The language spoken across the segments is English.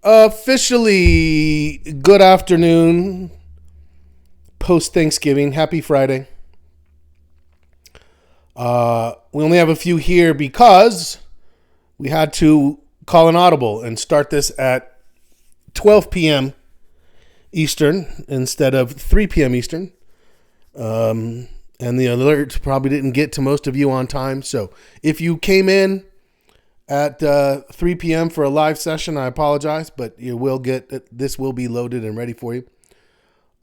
Officially, good afternoon, post Thanksgiving. Happy Friday. We only have a few here because we had to call an audible and start this at 12 p.m. Eastern instead of 3 p.m. Eastern. And the alert probably didn't get to most of you on time. So if you came in at 3 p.m. for a live session, I apologize, but you will get this will be loaded and ready for you.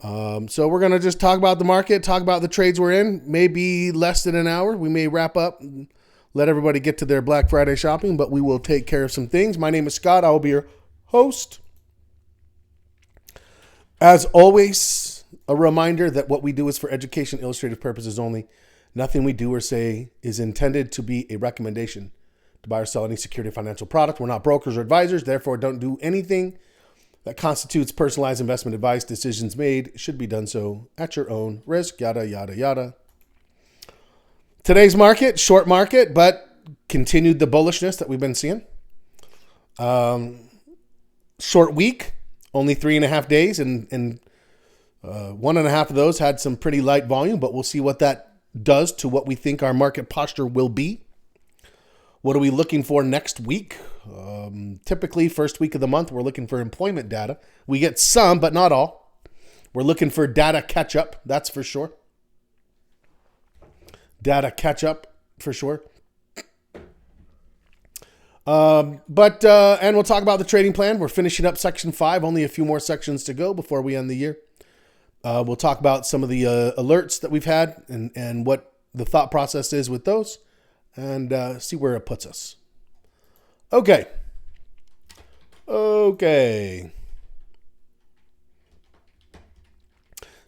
So we're going to just talk about the market, talk about the trades we're in, maybe less than an hour. We may wrap up and let everybody get to their Black Friday shopping, but we will take care of some things. My name is Scott. I will be your host. As always, a reminder that what we do is for education, illustrative purposes only. Nothing we do or say is intended to be a recommendation to buy or sell any security or financial product. We're not brokers or advisors, therefore don't do anything that constitutes personalized investment advice. Decisions made should be done so at your own risk, yada, yada, yada. Today's market, short market, but continued the bullishness that we've been seeing. Short week, only 3.5 days, and 1.5 of those had some pretty light volume, but we'll see what that does to what we think our market posture will be. What are we looking for next week? Typically, first week of the month, we're looking for employment data. We get some, but not all. We're looking for data catch-up, that's for sure. Data catch-up, for sure. And we'll talk about the trading plan. We're finishing up Section 5, only a few more sections to go before we end the year. We'll talk about some of the alerts that we've had and what the thought process is with those. And see where it puts us. Okay.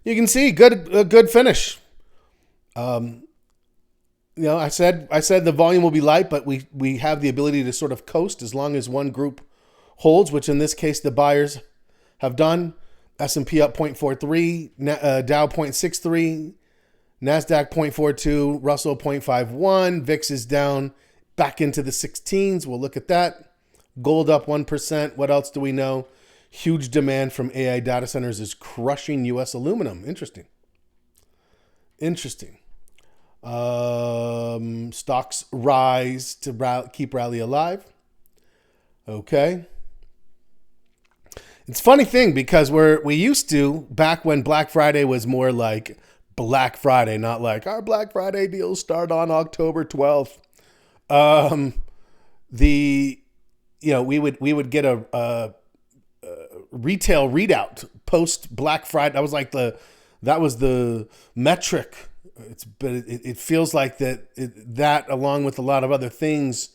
You can see a good finish. I said the volume will be light, but we have the ability to sort of coast as long as one group holds, which in this case the buyers have done. S&P up 0.43, Dow 0.63. NASDAQ 0.42, Russell 0.51, VIX is down back into the 16s. We'll look at that. Gold up 1%. What else do we know? Huge demand from AI data centers is crushing U.S. aluminum. Interesting. Stocks rise to keep rally alive. Okay. It's a funny thing because we used to, back when Black Friday was more like Black Friday, not like our Black Friday deals start on October 12th. We would get a retail readout post Black Friday. That was the metric. It feels like that along with a lot of other things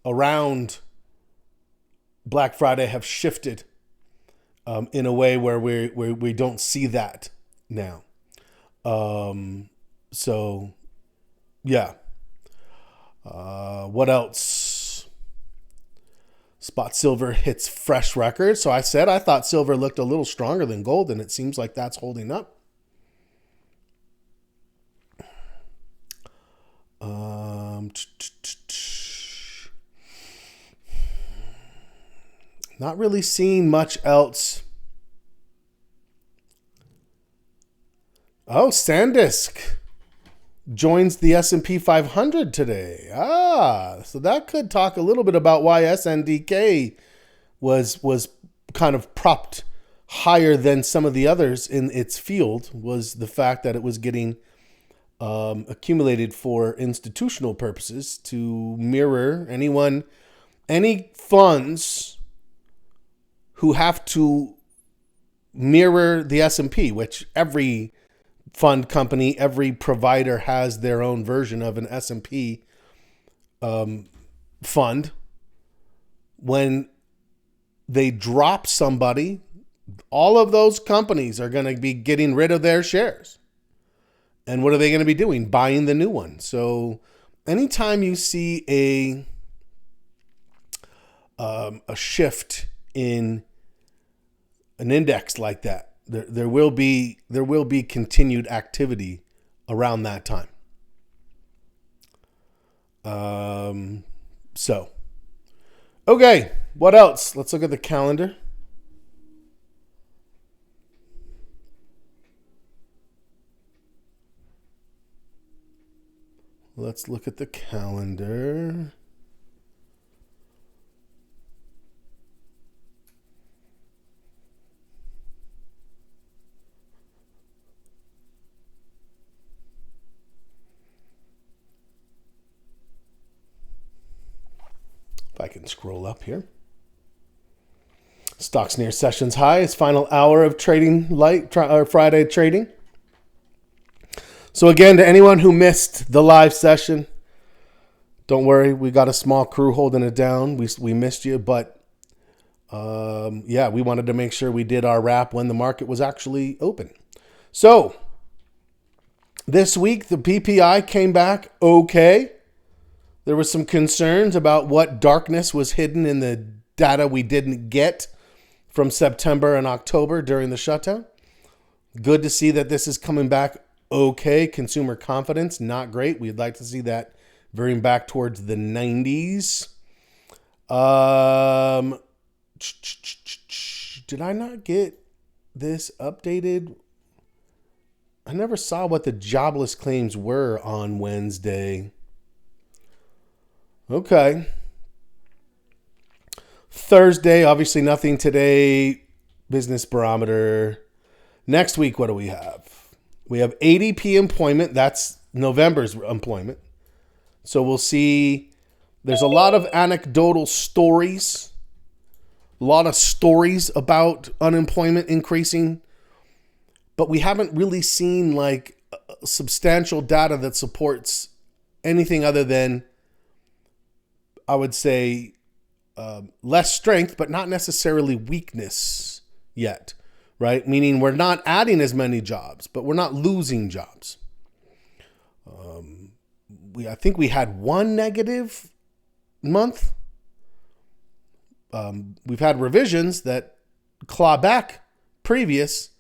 around Black Friday have shifted in a way where we don't see that now. So yeah. What else? Spot silver hits fresh records. So I thought silver looked a little stronger than gold, and it seems like that's holding up. Not really seeing much else. Oh, SanDisk joins the S&P 500 today. So that could talk a little bit about why SNDK was kind of propped higher than some of the others in its field, was the fact that it was getting accumulated for institutional purposes to mirror any funds who have to mirror the S&P, which every fund company, every provider has their own version of an S&P fund. When they drop somebody, all of those companies are going to be getting rid of their shares. And what are they going to be doing? Buying the new one. So anytime you see a shift in an index like that, there will be continued activity around that time. So, okay, what else? Let's look at the calendar. Let's look at the calendar. If I can scroll up here. Stocks near sessions high. It's final hour of trading Friday trading. So again, to anyone who missed the live session, don't worry. We got a small crew holding it down. We missed you, but we wanted to make sure we did our wrap when the market was actually open. So this week, the PPI came back okay. There were some concerns about what darkness was hidden in the data we didn't get from September and October during the shutdown. Good to see that this is coming back okay. Consumer confidence, not great. We'd like to see that veering back towards the 90s. Did I not get this updated? I never saw what the jobless claims were on Wednesday. Okay. Thursday, obviously nothing today. Business barometer. Next week, what do we have? We have ADP employment. That's November's employment. So we'll see. There's a lot of anecdotal stories. A lot of stories about unemployment increasing. But we haven't really seen like substantial data that supports anything other than, I would say, less strength, but not necessarily weakness yet, right? Meaning we're not adding as many jobs, but we're not losing jobs. I think we had one negative month. We've had revisions that claw back previous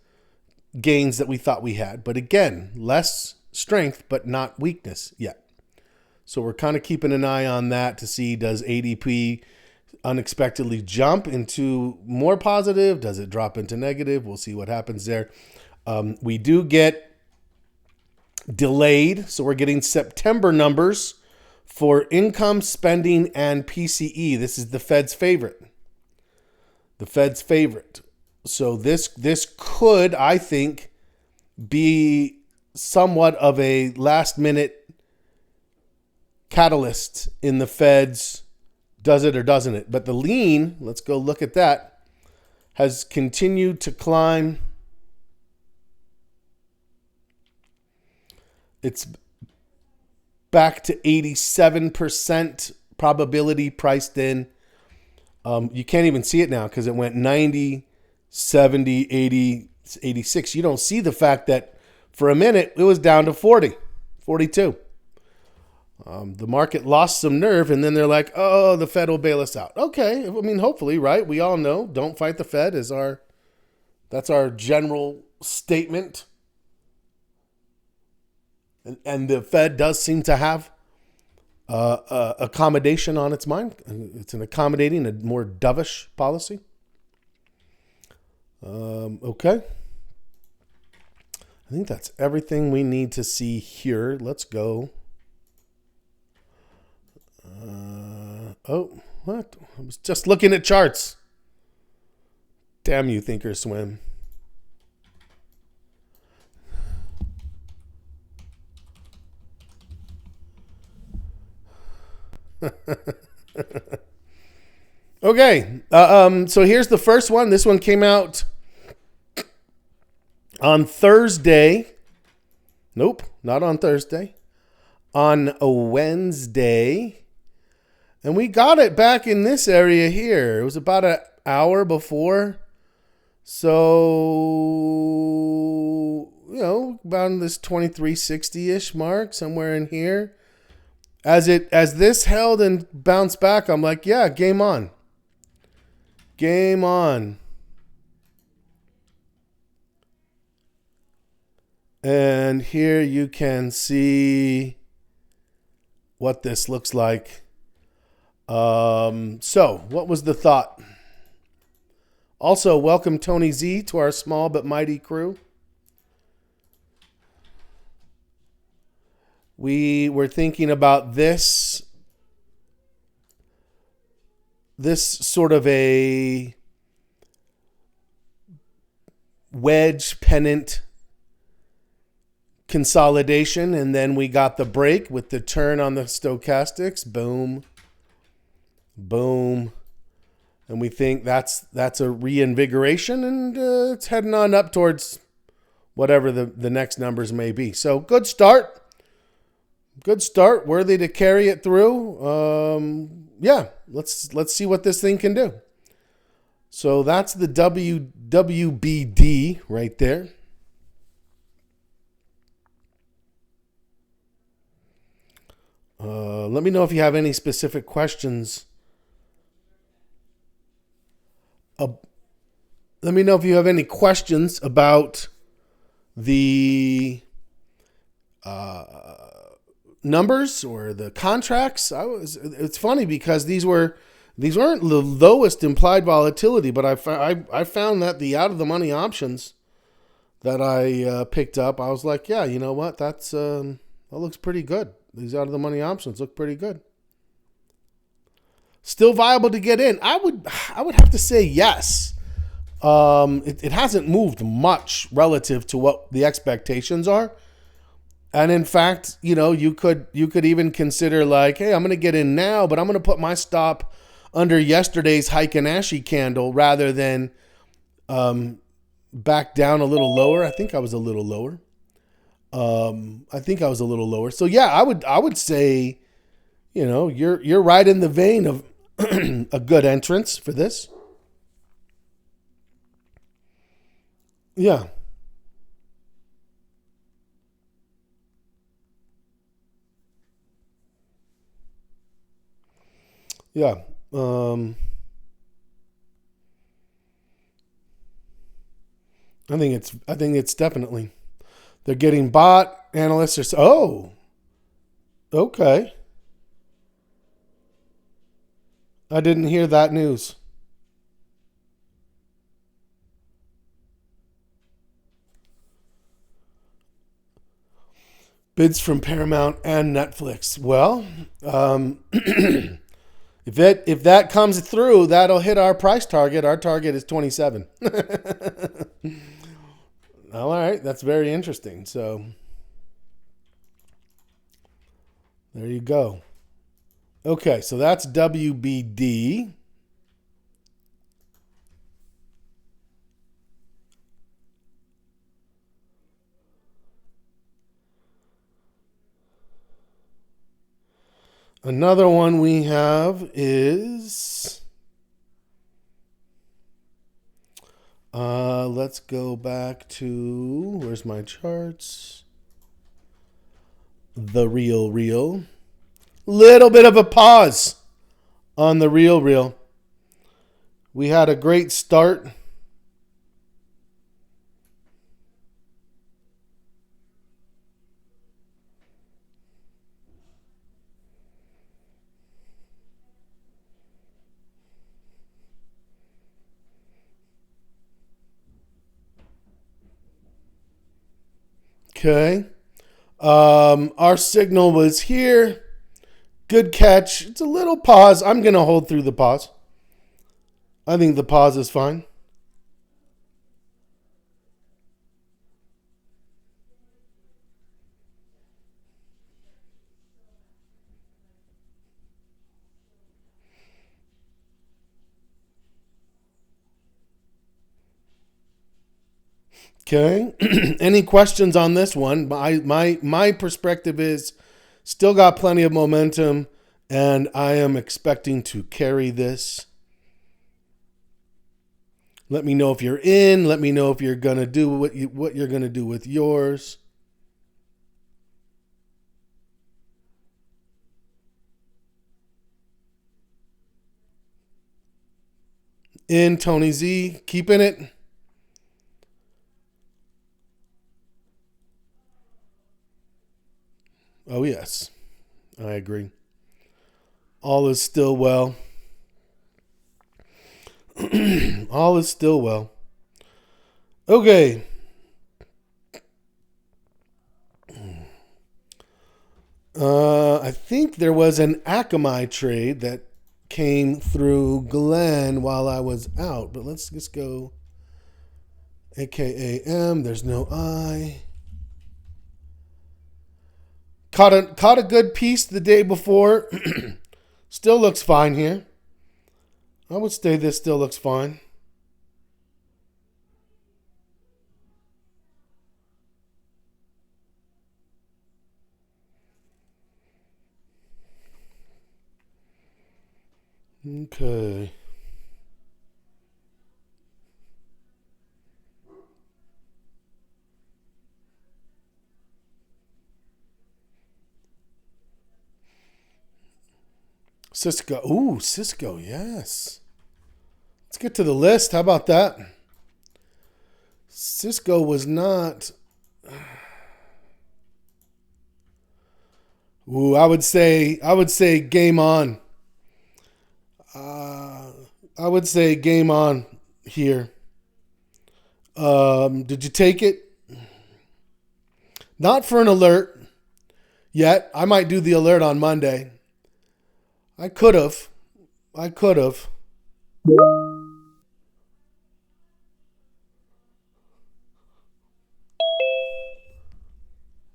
gains that we thought we had. But again, less strength, but not weakness yet. So we're kind of keeping an eye on that to see, does ADP unexpectedly jump into more positive? Does it drop into negative? We'll see what happens there. We do get delayed. So we're getting September numbers for income, spending, and PCE. This is the Fed's favorite. The Fed's favorite. So this could, I think, be somewhat of a last minute catalyst in the Fed's does it or doesn't it. But the lean, let's go look at that, has continued to climb. It's back to 87% probability priced in. You can't even see it now because it went 90, 70, 80, 86. You don't see the fact that for a minute it was down to 40, 42. The market lost some nerve, and then they're like, oh, the Fed will bail us out. Okay, I mean, hopefully, right? We all know, don't fight the Fed that's our general statement. And the Fed does seem to have accommodation on its mind. It's an accommodating, a more dovish policy. Okay. I think that's everything we need to see here. Let's go. What? I was just looking at charts. Damn you, Thinkorswim. Okay. So here's the first one. This one came out on Thursday. Nope, not on Thursday. On a Wednesday. And we got it back in this area here. It was about an hour before. So, about this 2360-ish mark, somewhere in here. As this held and bounced back, I'm like, yeah, game on. Game on. And here you can see what this looks like. So what was the thought? Also, welcome Tony Z to our small but mighty crew. We were thinking about this sort of a wedge pennant consolidation, and then we got the break with the turn on the stochastics. Boom, boom, and we think that's a reinvigoration, and it's heading on up towards whatever the next numbers may be. So good start, worthy to carry it through. Yeah, let's see what this thing can do. So that's the WWBD right there. Let me know if you have any specific questions. Let me know if you have any questions about the numbers or the contracts. It's funny because these weren't the lowest implied volatility, but I found that the out of the money options that I picked up, I was like, yeah, you know what, that looks pretty good. These out of the money options look pretty good. Still viable to get in? I would have to say yes. It hasn't moved much relative to what the expectations are. And in fact, you could even consider like, hey, I'm going to get in now, but I'm going to put my stop under yesterday's Heiken Ashi candle rather than back down a little lower. I think I was a little lower. So yeah, I would say, you're right in the vein of a good entrance for this. Yeah. Yeah. I think it's definitely, they're getting bought. Analysts are, okay. I didn't hear that news. Bids from Paramount and Netflix. Well, if that comes through, that'll hit our price target. Our target is 27. All right, that's very interesting. So there you go. Okay, so that's WBD. Another one we have is, let's go back to, where's my charts? The Real. Little bit of a pause on the Real. We had a great start. Okay. Our signal was here. Good catch. It's a little pause. I'm going to hold through the pause. I think the pause is fine. Okay. Any questions on this one? My perspective is still got plenty of momentum, and I am expecting to carry this. Let me know if you're in. Let me know if you're gonna do what you're gonna do with yours. In Tony Z, keeping it. Oh, yes, I agree. All is still well. All is still well. Okay. I think there was an Akamai trade that came through Glenn while I was out, but let's just go AKAM. There's no I. Caught a good piece the day before. Still looks fine here. I would say this still looks fine. Okay. Cisco. Ooh, Cisco, yes. Let's get to the list. How about that? Cisco was not. Ooh, I would say game on. I would say game on here. Did you take it? Not for an alert yet. I might do the alert on Monday. I could have.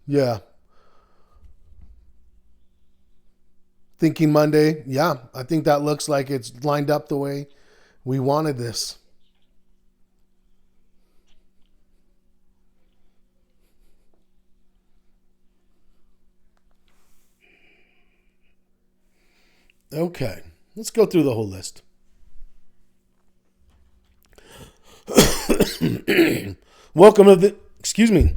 Yeah. Thinking Monday. Yeah, I think that looks like it's lined up the way we wanted this. Okay. Let's go through the whole list. Welcome to the, excuse me.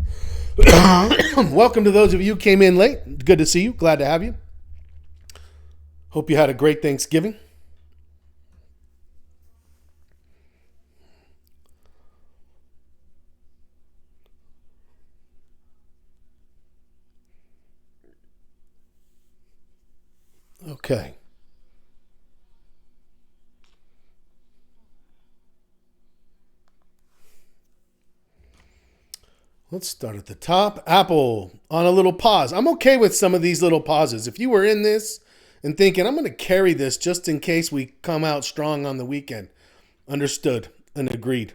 Welcome to those of you who came in late. Good to see you. Glad to have you. Hope you had a great Thanksgiving. Okay. Let's start at the top. Apple on a little pause. I'm okay with some of these little pauses. If you were in this and thinking, I'm going to carry this just in case we come out strong on the weekend, understood and agreed.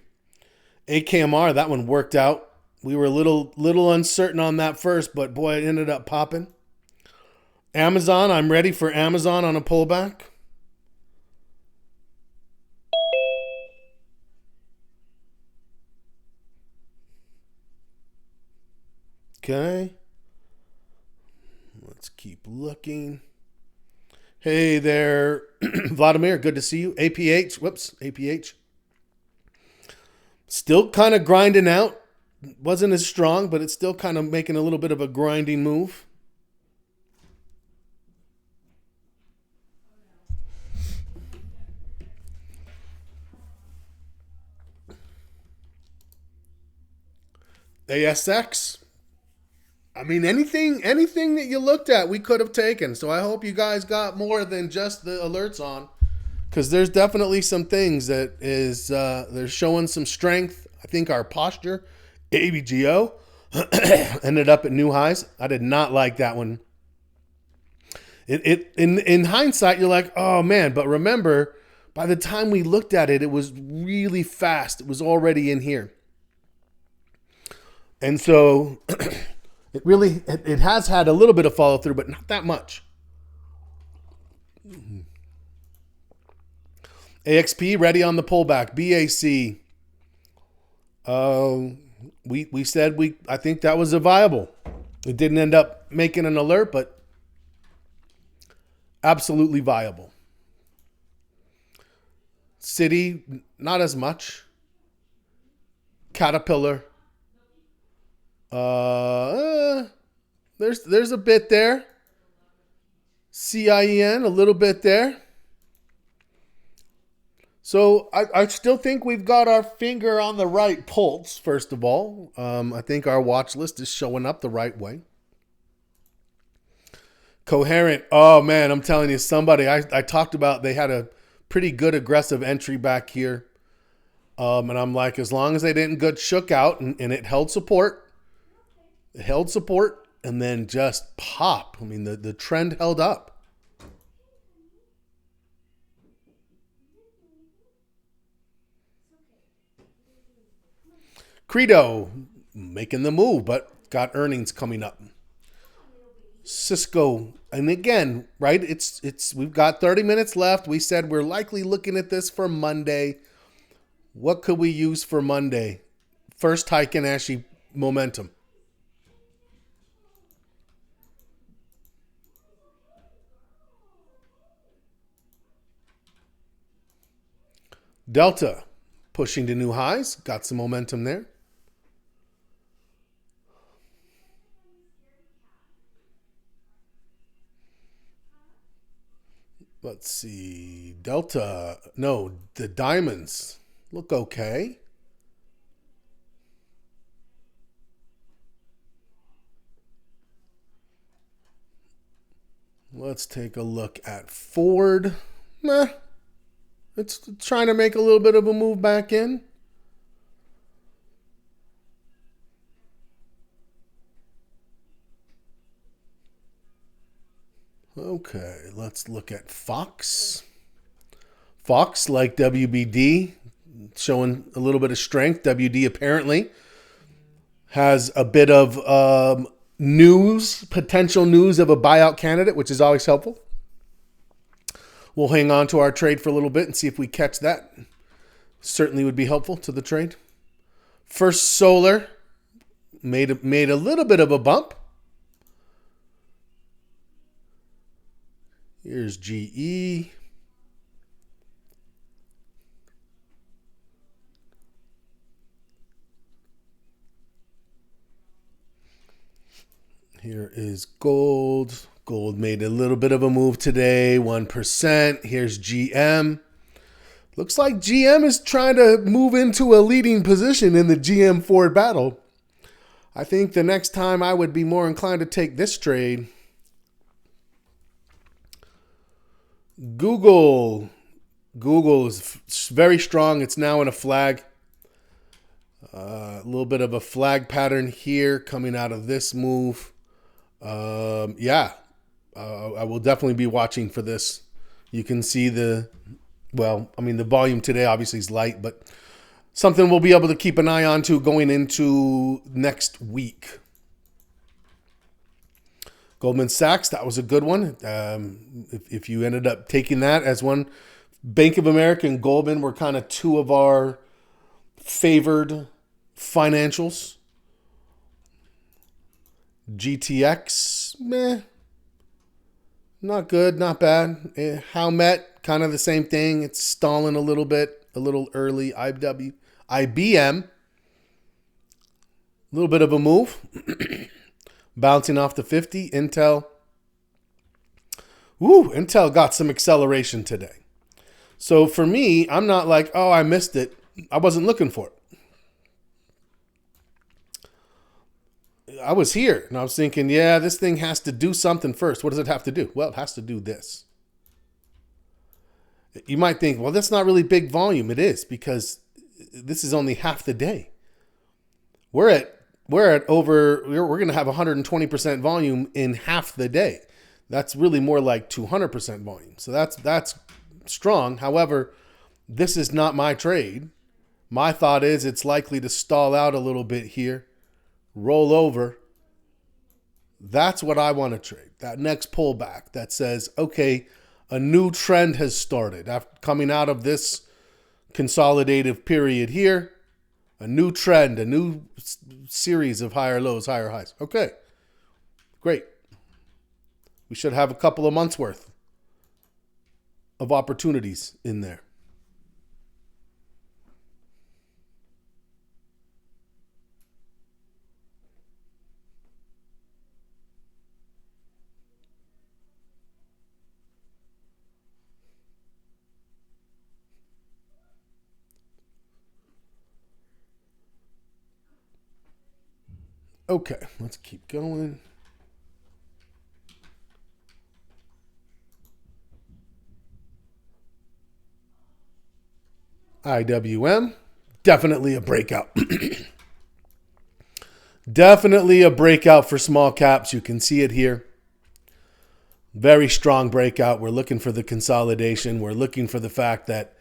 AKMR, that one worked out. We were a little uncertain on that first, but boy, it ended up popping. Amazon, I'm ready for Amazon on a pullback. Okay. Let's keep looking. Hey there, Vladimir. Good to see you. APH. Still kind of grinding out. Wasn't as strong, but it's still kind of making a little bit of a grinding move. ASX. I mean, anything that you looked at, we could have taken. So I hope you guys got more than just the alerts on, because there's definitely some things that is they're showing some strength. I think our posture, ABGO, ended up at new highs. I did not like that one. In hindsight, you're like, oh man, but remember, by the time we looked at it, it was really fast. It was already in here. And so it has had a little bit of follow through, but not that much. AXP ready on the pullback. BAC. We said I think that was a viable. It didn't end up making an alert, but absolutely viable. Citi, not as much. Caterpillar. There's a bit there. CIEN, a little bit there. So I still think we've got our finger on the right pulse, first of all. I think our watch list is showing up the right way. Coherent. Oh, man, I'm telling you, somebody I talked about, they had a pretty good aggressive entry back here. And I'm like, as long as they didn't get shook out and it held support. It held support. and then just pop. I mean, the trend held up. Credo making the move, but got earnings coming up. Cisco, and again, right? It's we've got 30 minutes left. We said we're likely looking at this for Monday. What could we use for Monday? First Heiken Ashi momentum. Delta pushing to new highs. Got some momentum there. Let's see. Delta. No, the diamonds look okay. Let's take a look at Ford. It's trying to make a little bit of a move back in. Okay, let's look at Fox. Fox, like WBD, showing a little bit of strength. WD apparently has a bit of news, potential news of a buyout candidate, which is always helpful. We'll hang on to our trade for a little bit and see if we catch that. Certainly would be helpful to the trade. First Solar made a little bit of a bump. Here's GE. Here is gold. Gold made a little bit of a move today, 1%. Here's GM. Looks like GM is trying to move into a leading position in the GM Ford battle. I think the next time I would be more inclined to take this trade. Google is very strong. It's now in a flag. A little bit of a flag pattern here coming out of this move. I will definitely be watching for this. You can see the volume today obviously is light, but something we'll be able to keep an eye on to going into next week. Goldman Sachs, that was a good one. If you ended up taking that as one, Bank of America and Goldman were kind of two of our favored financials. GTX, not good, not bad. Howmet, kind of the same thing. It's stalling a little bit, a little early. IBM, a little bit of a move. Bouncing off the 50. Intel. Intel got some acceleration today. So for me, I'm not like, oh, I missed it. I wasn't looking for it. I was here and I was thinking, yeah, this thing has to do something first. What does it have to do? Well, it has to do this. You might think, well, that's not really big volume. It is, because this is only half the day. We're going to have 120% volume in half the day. That's really more like 200% volume. So that's strong. However, this is not my trade. My thought is it's likely to stall out a little bit here, roll over. That's what I want to trade. That next pullback that says, okay, a new trend has started. After coming out of this consolidative period here, a new trend, a new series of higher lows, higher highs. Okay, great. We should have a couple of months worth of opportunities in there. Okay, let's keep going. IWM, definitely a breakout. Definitely a breakout for small caps. You can see it here. Very strong breakout. We're looking for the consolidation. We're looking for the fact that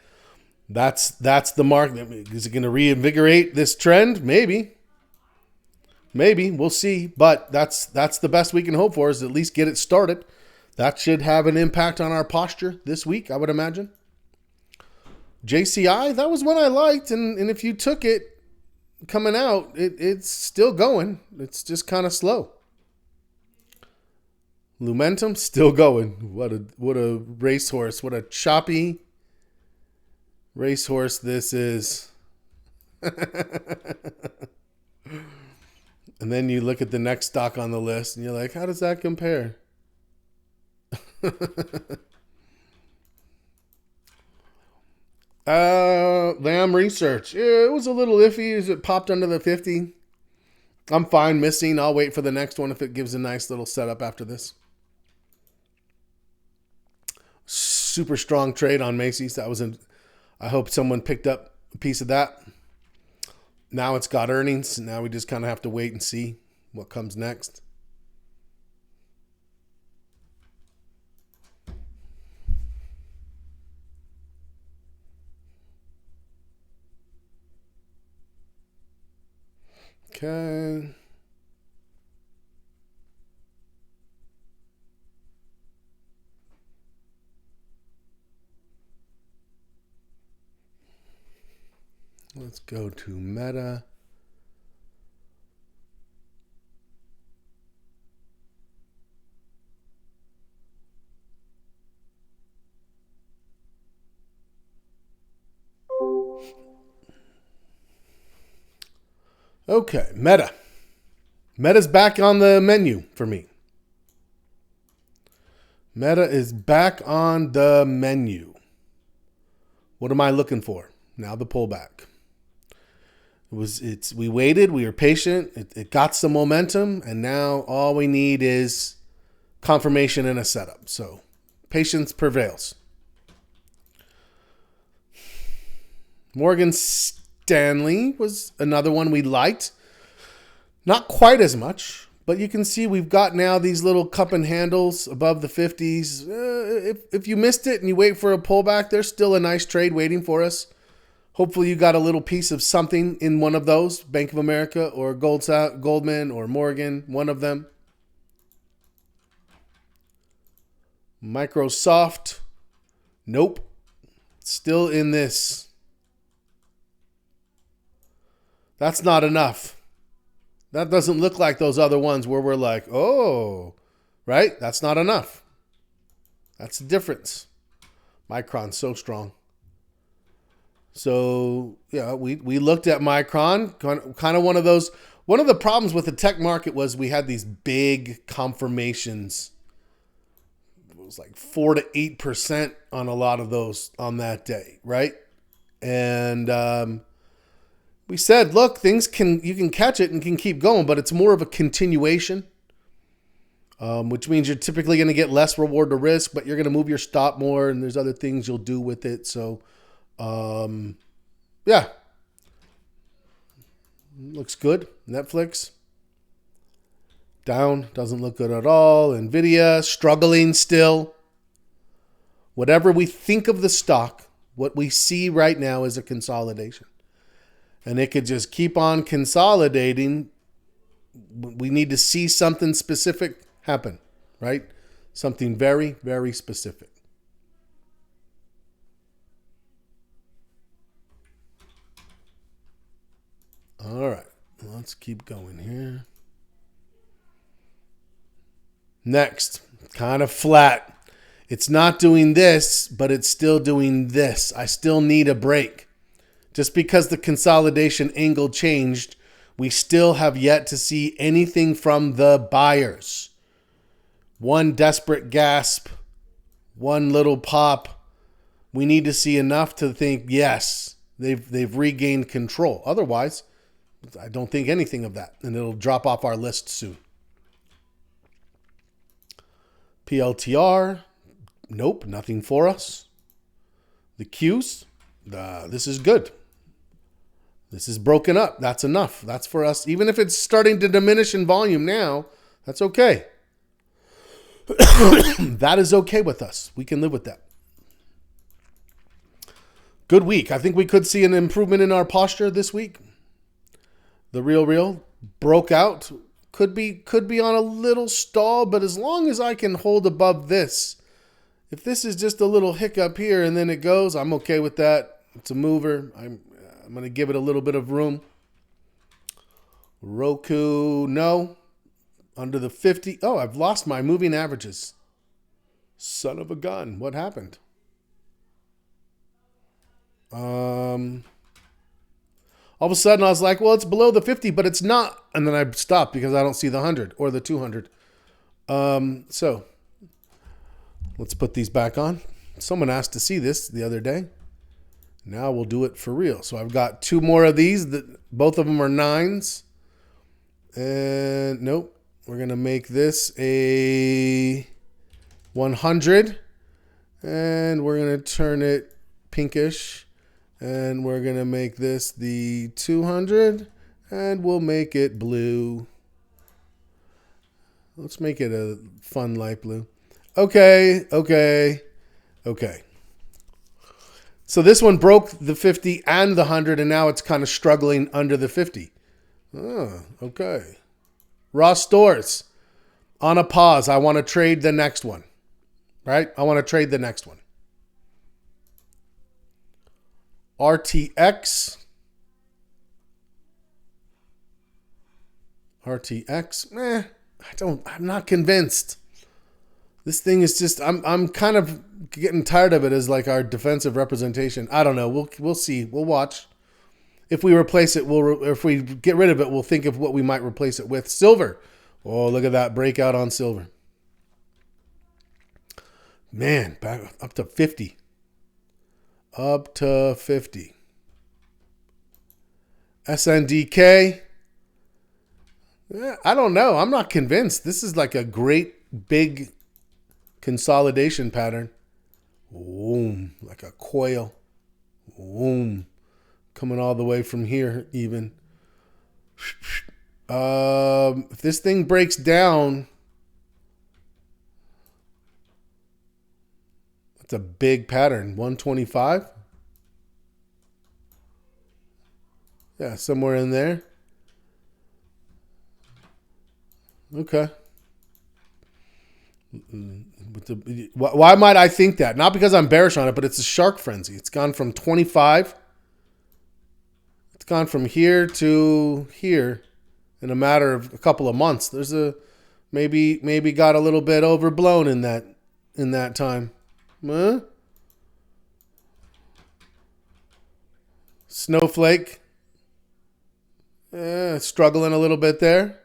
that's the market. Is it going to reinvigorate this trend? Maybe. We'll see. But that's the best we can hope for, is at least get it started. That should have an impact on our posture this week, I would imagine. JCI, that was one I liked, and if you took it coming out, it's still going. It's just kind of slow. Lumentum, still going. What a racehorse. What a choppy racehorse this is. And then you look at the next stock on the list, and you're like, how does that compare? Lamb Research. Yeah, it was a little iffy as it popped under the 50. I'm fine missing. I'll wait for the next one if it gives a nice little setup after this. Super strong trade on Macy's. I hope someone picked up a piece of that. Now it's got earnings. Now we just kind of have to wait and see what comes next. Okay. Let's go to Meta. Okay, Meta. Meta's back on the menu for me. Meta is back on the menu. What am I looking for? Now the pullback. We waited, we were patient, it got some momentum, and now all we need is confirmation and a setup. So patience prevails. Morgan Stanley was another one we liked. Not quite as much, but you can see we've got now these little cup and handles above the 50s. If you missed it and you wait for a pullback, there's still a nice trade waiting for us. Hopefully you got a little piece of something in one of those, Bank of America or Goldman or Morgan, one of them. Microsoft, nope, still in this. That's not enough. That doesn't look like those other ones where we're like, oh, right? That's not enough. That's the difference. Micron's so strong. So, yeah, we looked at Micron, kind of one of those. One of the problems with the tech market was we had these big confirmations. It was like 4 to 8% on a lot of those on that day, right? And we said, look, you can catch it and can keep going, but it's more of a continuation, which means you're typically going to get less reward to risk, but you're going to move your stop more, and there's other things you'll do with it. So, yeah, looks good. Netflix down, doesn't look good at all. Nvidia struggling still. Whatever we think of the stock, what we see right now is a consolidation. And it could just keep on consolidating. We need to see something specific happen, right? Something very, very specific. All right, let's keep going here. Next, kind of flat. It's not doing this, but it's still doing this. I still need a break. Just because the consolidation angle changed, we still have yet to see anything from the buyers. One desperate gasp, one little pop. We need to see enough to think, yes, they've regained control. Otherwise, I don't think anything of that, and it'll drop off our list soon. PLTR, nope, nothing for us. The Qs, this is good. This is broken up. That's enough. That's for us. Even if it's starting to diminish in volume now, that's okay. That is okay with us. We can live with that. Good week. I think we could see an improvement in our posture this week. The real broke out. Could be on a little stall, but as long as I can hold above this, if this is just a little hiccup here and then it goes, I'm okay with that. It's a mover. I'm going to give it a little bit of room. Roku, no. Under the 50. Oh, I've lost my moving averages. Son of a gun. What happened? All of a sudden I was like, well, it's below the 50, but it's not. And then I stopped because I don't see the 100 or the 200. So let's put these back on. Someone asked to see this the other day. Now we'll do it for real. So I've got two more of these. Both of them are 9s. And nope. We're going to make this a 100. And we're going to turn it pinkish. And we're going to make this the 200. And we'll make it blue. Let's make it a fun light blue. Okay. So this one broke the 50 and the 100, and now it's kind of struggling under the 50. Oh, okay. Ross Stores, on a pause. I want to trade the next one, right? I want to trade the next one. RTX, I'm not convinced. This thing is just, I'm kind of getting tired of it as like our defensive representation. I don't know. We'll see. We'll watch. If we replace it, if we get rid of it, we'll think of what we might replace it with. Silver. Oh, look at that breakout on silver. Man, back up to 50. Up to 50. SNDK. I don't know. I'm not convinced. This is like a great big consolidation pattern. Boom. Like a coil. Boom. Coming all the way from here even. If this thing breaks down, that's a big pattern. 125. Yeah, somewhere in there. Okay. Why might I think that? Not because I'm bearish on it, but it's a shark frenzy. It's gone from 25. It's gone from here to here in a matter of a couple of months. There's a maybe got a little bit overblown in that time. Huh? Snowflake. Struggling a little bit there.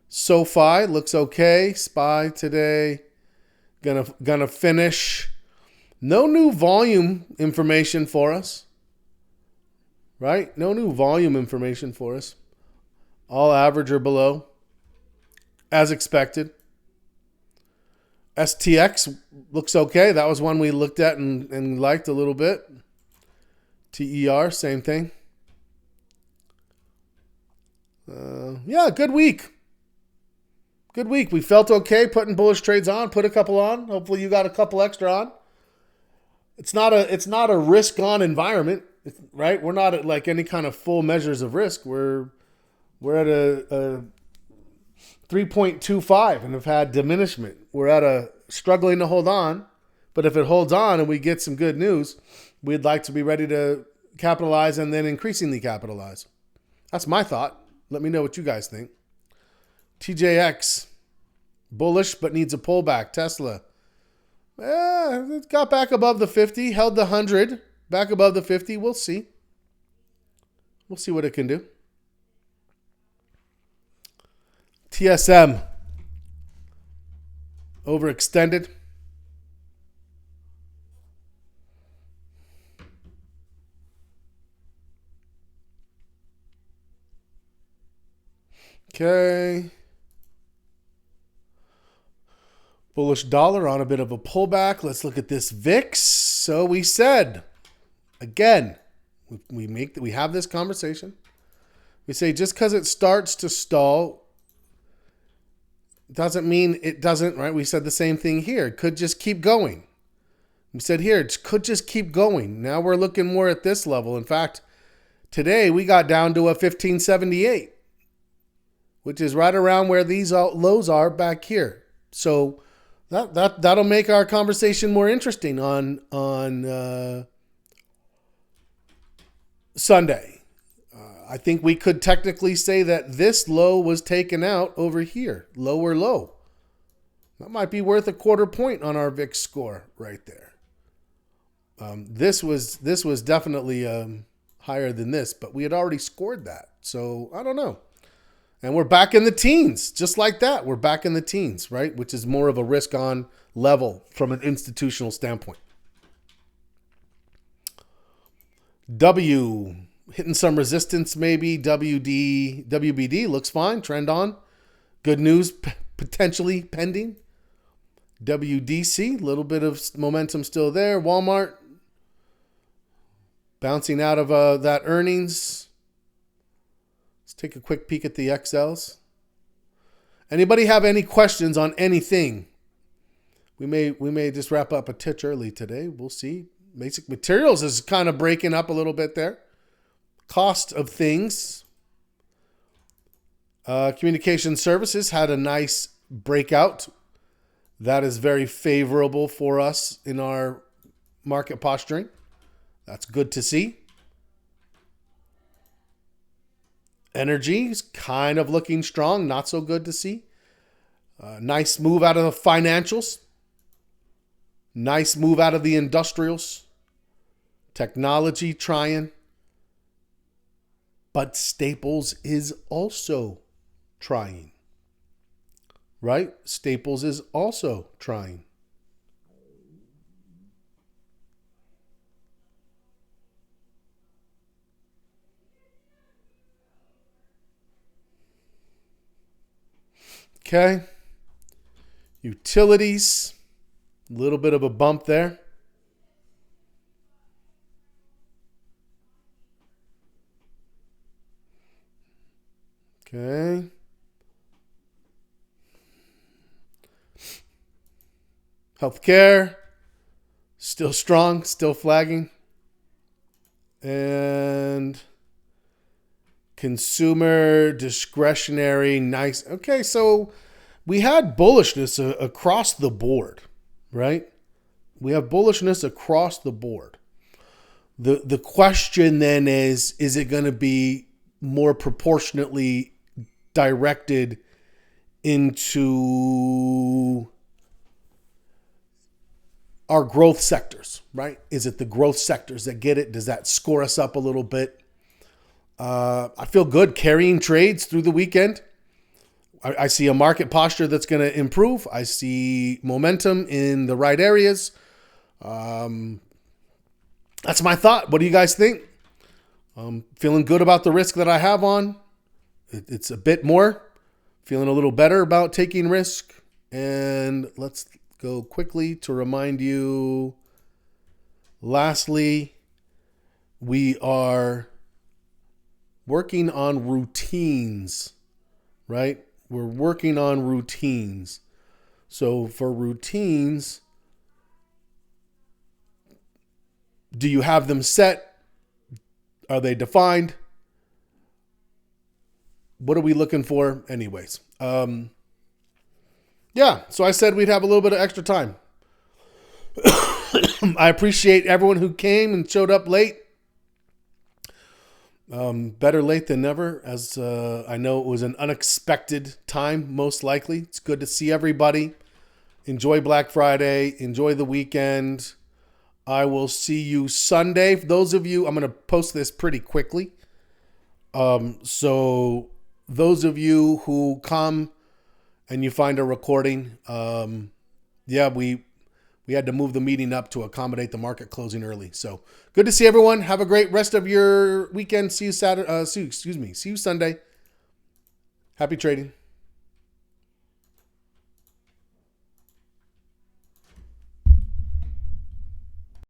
SoFi looks okay. SPY today. Gonna finish. No new volume information for us. Right? No new volume information for us. All average or below. As expected. STX looks okay. That was one we looked at and liked a little bit. TER, same thing. Yeah, good week. Good week. We felt okay putting bullish trades on. Put a couple on. Hopefully you got a couple extra on. It's not a risk on environment, right? We're not at like any kind of full measures of risk. We're at a 3.25 and have had diminishment. We're at a struggling to hold on, but if it holds on and we get some good news, we'd like to be ready to capitalize and then increasingly capitalize. That's my thought. Let me know what you guys think. TJX, bullish but needs a pullback. Tesla, it got back above the 50, held the 100, back above the 50. We'll see. We'll see what it can do. TSM, overextended. Okay. Bullish dollar on a bit of a pullback. Let's look at this VIX. So we said, again, we have this conversation. We say just because it starts to stall doesn't mean it doesn't, right? We said the same thing here. It could just keep going. We said here, it could just keep going. Now we're looking more at this level. In fact, today we got down to a 1578, which is right around where these lows are back here. So that'll make our conversation more interesting on Sunday. I think we could technically say that this low was taken out over here, lower low. That might be worth a 1/4 point on our VIX score right there. This was definitely higher than this, but we had already scored that. So I don't know. And we're back in the teens, just like that. We're back in the teens, right? Which is more of a risk on level from an institutional standpoint. W, hitting some resistance maybe. WBD looks fine. Trend on. Good news potentially pending. WDC, a little bit of momentum still there. Walmart bouncing out of that earnings. Let's take a quick peek at the XLs. Anybody have any questions on anything? We may just wrap up a titch early today. We'll see. Basic materials is kind of breaking up a little bit there. Cost of things. Communication services had a nice breakout. That is very favorable for us in our market posturing. That's good to see. Energy is kind of looking strong. Not so good to see. Nice move out of the financials. Nice move out of the industrials. Technology trying. But Staples is also trying. Right? Staples is also trying. Okay. Utilities. A little bit of a bump there. Okay. Healthcare. Still strong. Still flagging. And consumer discretionary, nice. Okay, so we had bullishness across the board, right? We have bullishness across the board. The question then is it going to be more proportionately directed into our growth sectors, right? Is it the growth sectors that get it? Does that score us up a little bit? I feel good carrying trades through the weekend. I see a market posture that's going to improve. I see momentum in the right areas. That's my thought. What do you guys think? Feeling good about the risk that I have on. It's a bit more. Feeling a little better about taking risk. And let's go quickly to remind you. Lastly, we are working on routines, right? We're working on routines. So for routines, do you have them set? Are they defined? What are we looking for anyways? Yeah, so I said we'd have a little bit of extra time. I appreciate everyone who came and showed up late. Better late than never, as I know it was an unexpected time, most likely. It's good to see everybody. Enjoy Black Friday. Enjoy the weekend. I will see you Sunday. For those of you, I'm going to post this pretty quickly. So those of you who come and you find a recording, we had to move the meeting up to accommodate the market closing early. So good to see everyone. Have a great rest of your weekend. See you Sunday. Happy trading.